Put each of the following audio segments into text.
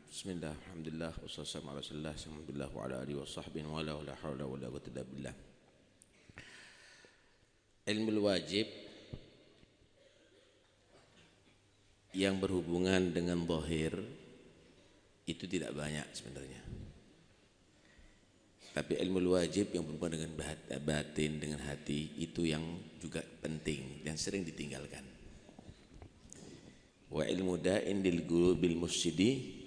Bismillah, alhamdulillah, wassalamu ala rasulillah, alhamdulillah wa ala alihi wa sahbihi wa la hawla wa la quwwata illa billah. Ilmu wajib yang berhubungan dengan zahir itu tidak banyak sebenarnya. Tapi ilmu wajib yang berhubungan dengan batin, dengan hati, itu yang juga penting dan sering ditinggalkan. Wa ilmu da'in lil qulubil mufsidi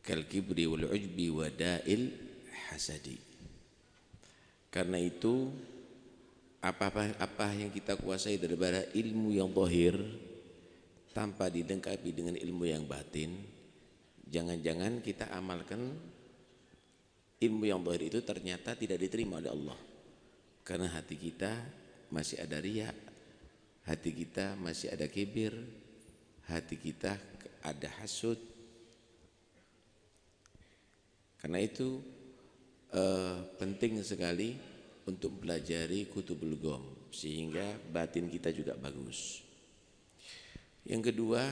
kal kibri wal ujbi wa da'il hasadi. Karena itu apa yang kita kuasai daripada ilmu yang zahir tanpa dilengkapi dengan ilmu yang batin, jangan-jangan kita amalkan ilmu yang zahir itu ternyata tidak diterima oleh Allah. Karena hati kita masih ada riya, hati kita masih ada kibir, hati kita ada hasud. Karena itu penting sekali untuk pelajari kutubul gom sehingga batin kita juga bagus. Yang kedua,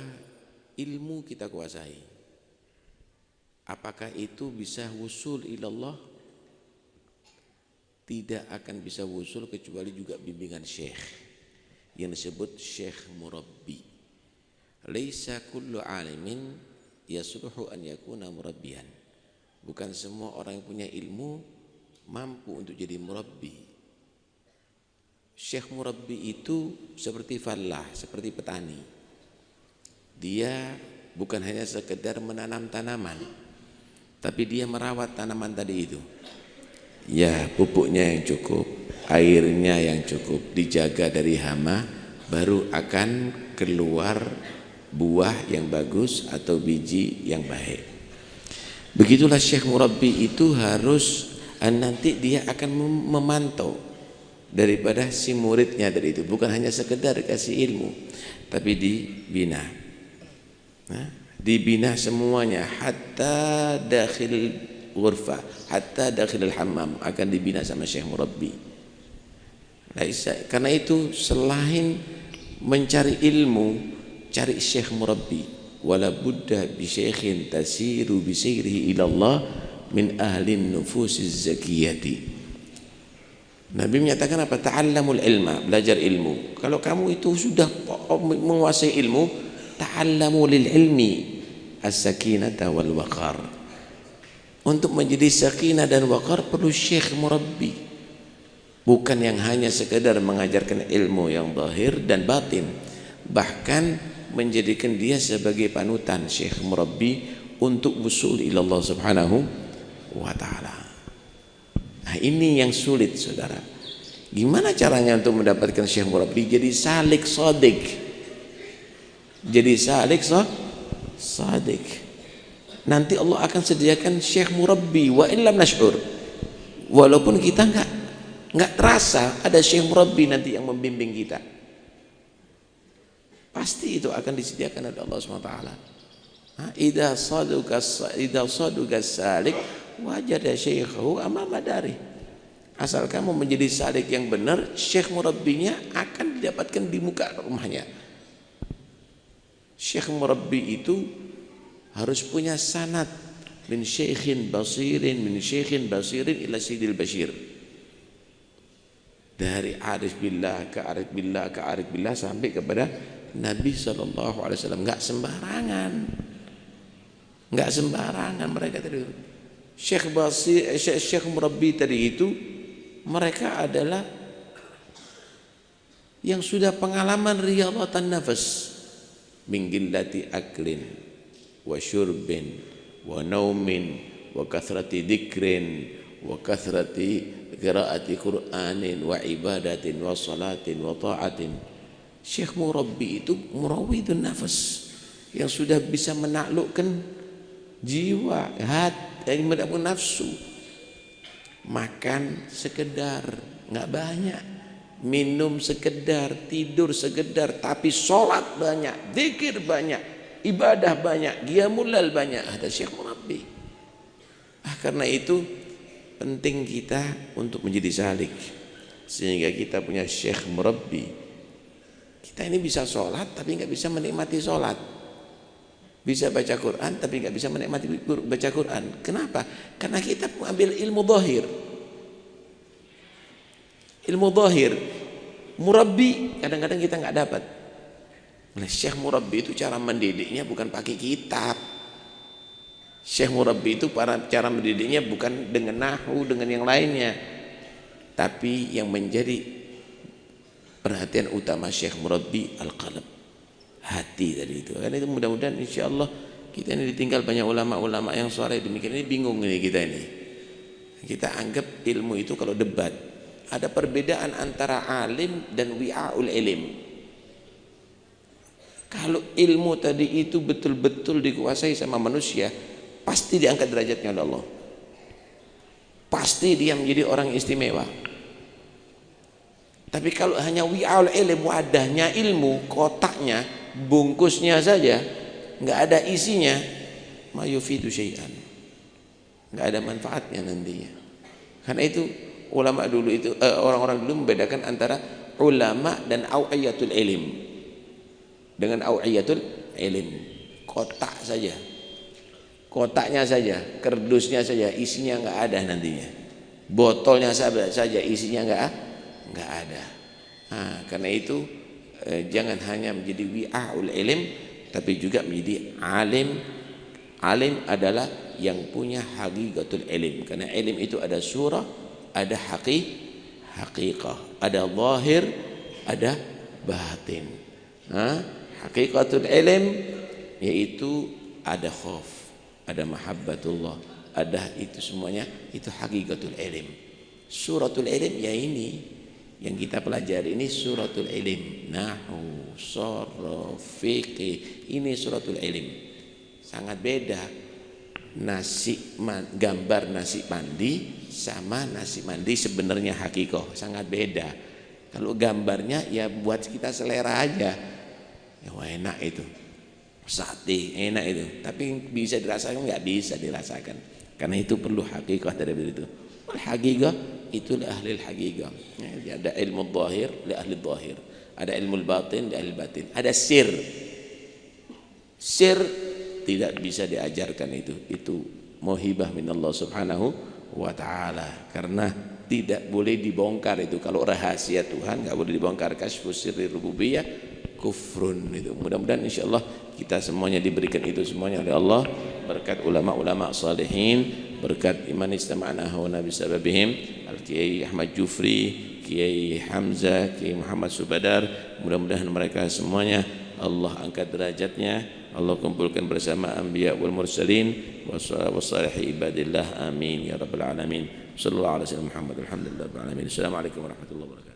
ilmu kita kuasai. Apakah itu bisa wusul ilallah? Tidak akan bisa wusul kecuali juga bimbingan syekh yang disebut syekh murabbi. Laisa kullu alimin yasluhu an yakuna murabbiyan. Bukan semua orang yang punya ilmu mampu untuk jadi murabbi. Syekh murabbi itu seperti fallah, seperti petani. Dia bukan hanya sekedar menanam tanaman, tapi dia merawat tanaman tadi itu. Ya, pupuknya yang cukup, airnya yang cukup, dijaga dari hama, baru akan keluar buah yang bagus atau biji yang baik. Begitulah syekh murabbi itu harus nanti dia akan memantau daripada si muridnya dari itu, bukan hanya sekedar kasih ilmu, tapi dibina. Dibina semuanya hatta dakhil ghurfah, hatta dakhil al-hammam akan dibina sama syekh murabbi. Karena itu selain mencari ilmu, cari syekh murabbi. Wala buddha bi syekhin tasiru bi sayrihi ila Allah min ahlin nufusiz zakiyati. Nabi menyatakan apa? Ta'allamul ilma, belajar ilmu. Kalau kamu itu sudah menguasai ilmu, ta'allamu lil ilmi as-sakinata wal waqar. Untuk menjadi sakinah dan waqar perlu syekh murabbi. Bukan yang hanya sekedar mengajarkan ilmu yang zahir dan batin, bahkan menjadikan dia sebagai panutan syekh murabbi untuk wusul ila Allah subhanahu wa ta'ala. Nah, ini yang sulit, saudara. Gimana caranya untuk mendapatkan syekh murabbi? Jadi salik sadiq. Jadi salik sadiq. Nanti Allah akan sediakan syekh murabbi wa illam nash'ur. Walaupun kita enggak terasa ada syekh murabbi nanti yang membimbing kita. Pasti itu akan disediakan oleh Allah SWT. Idza saduka salik wajada syekhahu amama dari. Asal kamu menjadi salik yang benar, syekh murabbinya akan didapatkan di muka rumahnya. Syekh murabbi itu harus punya sanad min syekhin basirin ila sidil bashir. Dari arif billah ke arif billah ke arif billah sampai kepada Nabi SAW. Enggak sembarangan mereka tadi. Syekh murabbi tadi itu mereka adalah yang sudah pengalaman riyadhatan nafas min qillati aklin wa syurbin wa naumin wa kathrati dzikrin wa kathrati qiraati qur'anin wa ibadatin wa salatin wa ta'atin. Syekh murabbi itu murawidun nafas, yang sudah bisa menaklukkan jiwa, hati, nafsu. Makan sekedar, nggak banyak. Minum sekedar, tidur sekedar, tapi sholat banyak, zikir banyak, ibadah banyak, qiyamul lail banyak. Ada syekh murabbi. Karena itu penting kita untuk menjadi salik, sehingga kita punya syekh murabbi. Kita ini bisa sholat tapi nggak bisa menikmati sholat. Bisa baca Quran tapi nggak bisa menikmati baca Quran. Kenapa? Karena kita mengambil ilmu zahir. Ilmu zahir, murabbi kadang-kadang kita nggak dapat. Nah, syekh murabbi itu cara mendidiknya bukan pakai kitab. Syekh murabbi itu cara mendidiknya bukan dengan nahwu, dengan yang lainnya. Tapi yang menjadi perhatian utama syekh murabbi al-qalb, hati tadi itu. Karena itu mudah-mudahan insya Allah kita ini ditinggal banyak ulama-ulama yang sore demikian ini bingung ini kita ini. Kita anggap ilmu itu kalau debat ada perbedaan antara alim dan wi'aul ilim. Kalau ilmu tadi itu betul-betul dikuasai sama manusia, pasti diangkat derajatnya oleh Allah. Pasti dia menjadi orang istimewa. Tapi kalau hanya wi'aul ilim, wadahnya ilmu, kotaknya, bungkusnya saja, nggak ada isinya, ma yufidu syai'an, nggak ada manfaatnya nantinya. Karena itu ulama dulu itu orang-orang dulu membedakan antara ulama dan awiyatul ilm. Dengan awiyatul ilm, kotak saja, kotaknya saja, kerdusnya saja, isinya nggak ada nantinya. Botolnya saja, isinya nggak ada. Nah, karena itu jangan hanya menjadi wi'aul ilm, tapi juga menjadi alim. Alim adalah yang punya haqiqatul ilm. Karena ilm itu ada surah, ada haqiqah, ada zahir, ada batin. Haqiqatul ilm yaitu ada khauf, ada mahabbatullah, ada itu semuanya, itu haqiqatul ilm. Suratul ilm ya ini yang kita pelajari ini suratul ilm, nahwu, sharaf, fiqih, ini suratul ilm. Sangat beda gambar nasi mandi sama nasi mandi sebenarnya hakikoh, sangat beda. Kalau gambarnya ya buat kita selera aja, ya wah, enak itu sate, enak itu, tapi bisa dirasakan nggak bisa dirasakan. Karena itu perlu hakikoh dari itu. Hakikoh itu li ahli hakikoh. Ya, ada ilmu zahir li ahli zahir, ada ilmu batin li ahli batin, ada sir. Sir tidak bisa diajarkan itu mauhibah minallah subhanahu wa ta'ala, karena tidak boleh dibongkar itu. Kalau rahasia Tuhan nggak boleh dibongkar. Kasyfus sirri rububiyah kufrun itu. Mudah-mudahan insyaallah kita semuanya diberikan itu semuanya oleh Allah, berkat ulama-ulama salihin, berkat iman istama'na wa nabi sababihim Al-Kiai Ahmad Jufri, Kiai Hamzah, Kiai Muhammad Subadar. Mudah-mudahan mereka semuanya Allah angkat derajatnya, Allah kumpulkan bersama anbiya wal mursalin wassalihi ibadillah, amin ya rabbal alamin. Sallallahu alaihi wasallam Muhammad, alhamdulillah rabbil alamin. Assalamualaikum warahmatullahi wabarakatuh.